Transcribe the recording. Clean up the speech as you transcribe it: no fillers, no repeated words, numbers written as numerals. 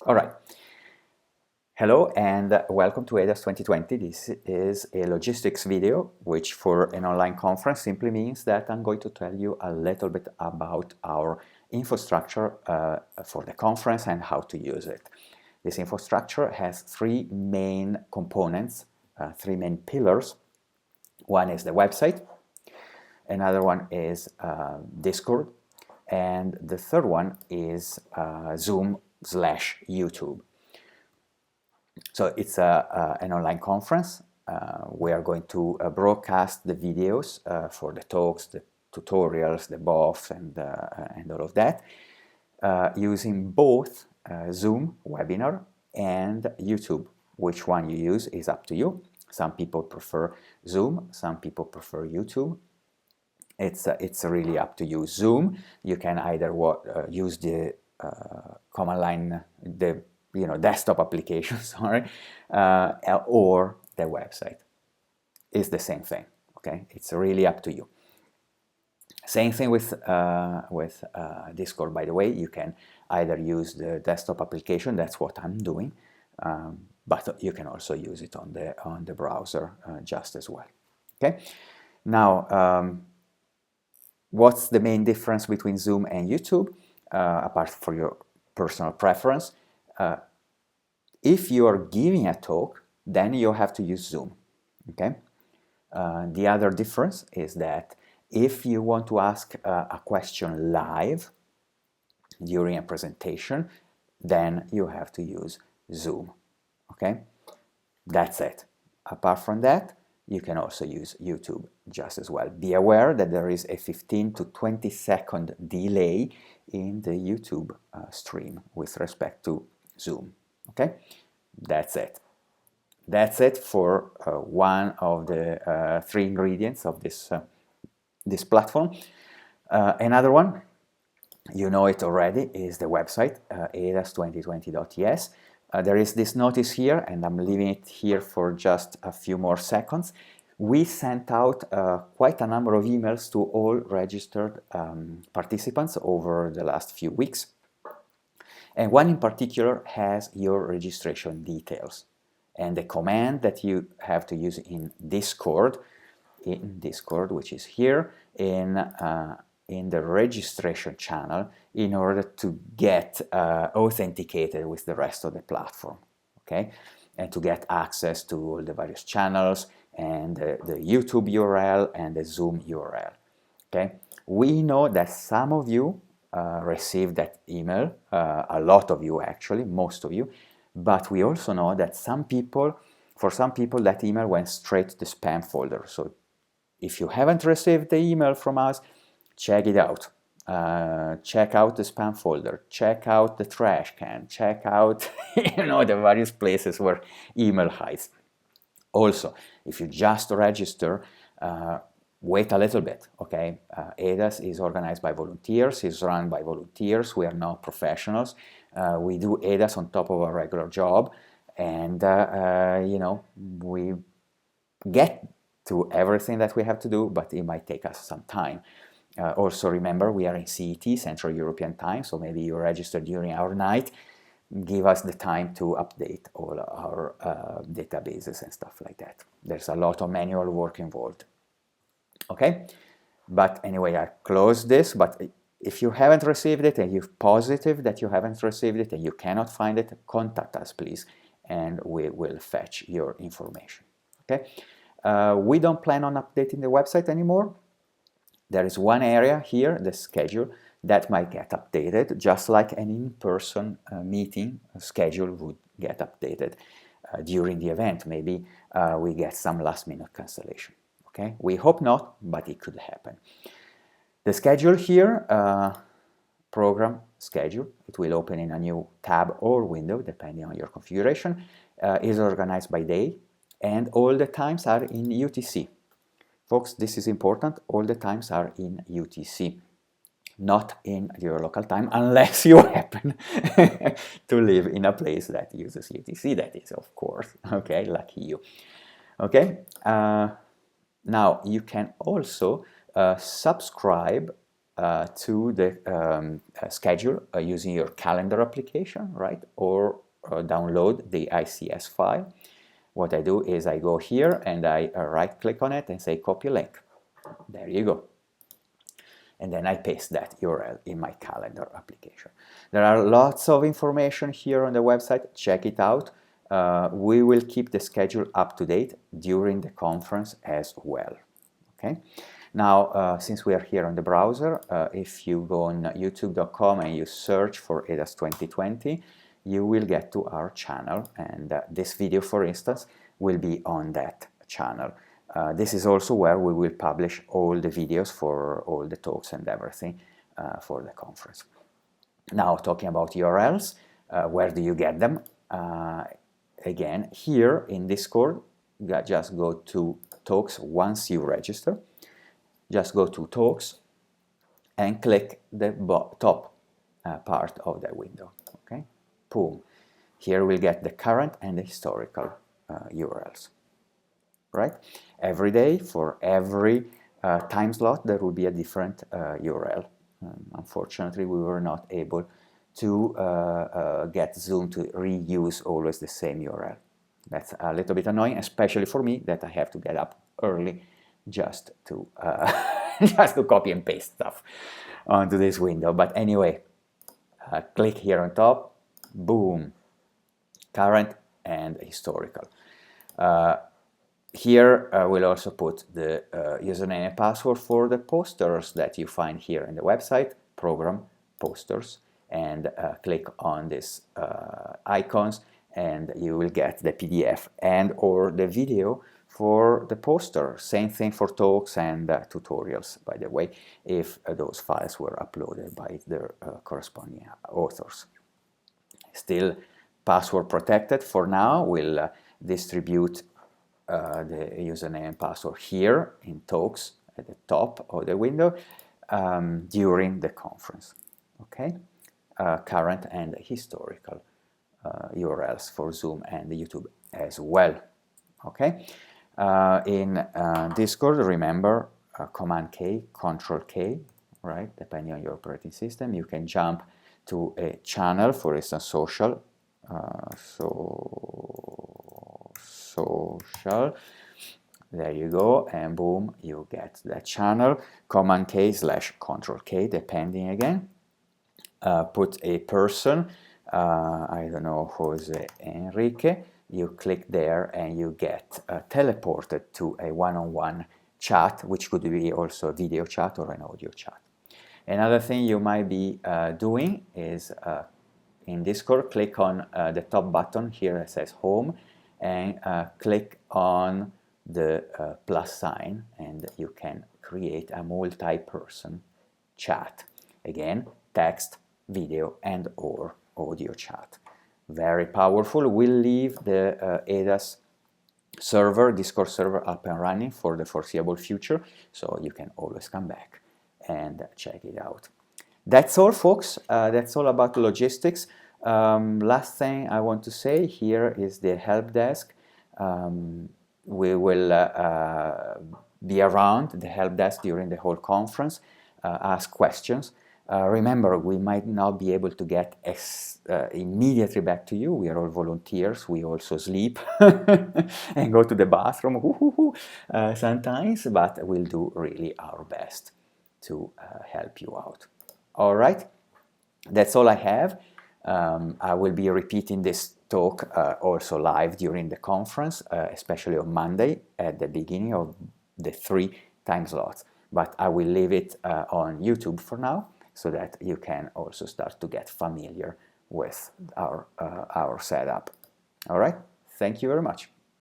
All right. Hello and welcome to ADASS 2020. This is a logistics video, which for an online conference simply means that I'm going to tell you a little bit about our infrastructure for the conference and how to use it. This infrastructure has three main components, three main pillars. One is the website, another one is Discord, and the third one is Zoom/YouTube. So it's an online conference. We are going to broadcast the videos for the talks, the tutorials, the BOF, and all of that, using both Zoom webinar and YouTube. Which one you use is up to you. Some people prefer Zoom, some people prefer YouTube. It's really up to you. Zoom, you can either use the command line, the desktop application, sorry, or the website. It's the same thing. Okay, it's really up to you. Same thing with Discord, by the way. You can either use the desktop application. That's what I'm doing, but you can also use it on the browser just as well. Okay, now. What's the main difference between Zoom and YouTube, apart from your personal preference? If you are giving a talk, then you have to use Zoom, okay? The other difference is that if you want to ask a question live during a presentation, then you have to use Zoom, okay? That's it. Apart from that, you can also use YouTube just as well. Be aware that there is a 15 to 20 second delay in the YouTube stream with respect to Zoom. Okay, that's it. That's it for one of the three ingredients of this platform. Another one, you know it already, is the website, ADASS2020.es. There is this notice here, and I'm leaving it here for just a few more seconds. We sent out quite a number of emails to all registered participants over the last few weeks. And one in particular has your registration details. And the command that you have to use in Discord, which is here, in the registration channel, in order to get authenticated with the rest of the platform, okay? And to get access to all the various channels and the YouTube URL and the Zoom URL, okay? We know that some of you received that email, a lot of you actually, most of you, but we also know that for some people that email went straight to the spam folder. So if you haven't received the email from us, check it out. Check out the spam folder, check out the trash can, check out the various places where email hides. Also, if you just register, wait a little bit, okay? ADASS is organized by volunteers, is run by volunteers. We are not professionals. We do ADASS on top of a regular job, and we get to everything that we have to do, but it might take us some time. Also remember, we are in CET, Central European Time, so maybe you registered during our night. Give us the time to update all our databases and stuff like that. There's a lot of manual work involved. Okay, but anyway, I close this, but if you haven't received it and you're positive that you haven't received it and you cannot find it, contact us, please, and we will fetch your information. Okay, we don't plan on updating the website anymore. There is one area here, the schedule, that might get updated, just like an in-person meeting schedule would get updated during the event. Maybe we get some last-minute cancellation. Okay, we hope not, but it could happen. The schedule here, program schedule, it will open in a new tab or window, depending on your configuration, is organized by day, and all the times are in UTC. Folks, this is important. All the times are in UTC, not in your local time, unless you happen to live in a place that uses UTC. That is, of course, okay, lucky you. Okay, now you can also subscribe to the schedule using your calendar application, right? Or download the ICS file. What I do is I go here and I right-click on it and say copy link. There you go. And then I paste that URL in my calendar application. There are lots of information here on the website. Check it out. We will keep the schedule up to date during the conference as well. Okay. Now, since we are here on the browser, if you go on youtube.com and you search for ADASS 2020, you will get to our channel, and this video, for instance, will be on that channel. This is also where we will publish all the videos for all the talks and everything for the conference. Now, talking about URLs, where do you get them? Again, here in Discord, just go to talks once you register. Just go to talks and click the top part of the window. Okay, boom. Here we'll get the current and the historical URLs. Right? Every day, for every time slot, there will be a different URL. Unfortunately, we were not able to get Zoom to reuse always the same URL. That's a little bit annoying, especially for me, that I have to get up early just to just to copy and paste stuff onto this window. But anyway, click here on top, boom, current and historical. Here we'll also put the username and password for the posters that you find here in the website, program posters, and click on these icons and you will get the PDF and or the video for the poster. Same thing for talks and tutorials, by the way, if those files were uploaded by their corresponding authors. Still password protected for now. We'll distribute the username and password here in talks at the top of the window during the conference. Okay, current and historical URLs for Zoom and YouTube as well. Okay, in Discord, remember Command K, Control K, right? Depending on your operating system, you can jump to a channel, for instance, social. Social. There you go, and boom, you get that channel. Command K / Control K, depending again. Put a person. I don't know, Jose Enrique. You click there and you get teleported to a one-on-one chat, which could be also a video chat or an audio chat. Another thing you might be doing is in Discord, click on the top button here that says Home and click on the plus sign, and you can create a multi-person chat. Again, text, video, and or audio chat. Very powerful. We'll leave the ADASS server, Discord server, up and running for the foreseeable future, so you can always come back and check it out. That's all, folks. That's all about logistics. Last thing I want to say here is the help desk. We will be around the help desk during the whole conference, ask questions. Remember, we might not be able to get immediately back to you. We are all volunteers. We also sleep and go to the bathroom sometimes, but we'll do really our best to help you out. All right, that's all I have. I will be repeating this talk also live during the conference, especially on Monday at the beginning of the 3 time slots. But I will leave it on YouTube for now, so that you can also start to get familiar with our setup. All right, thank you very much.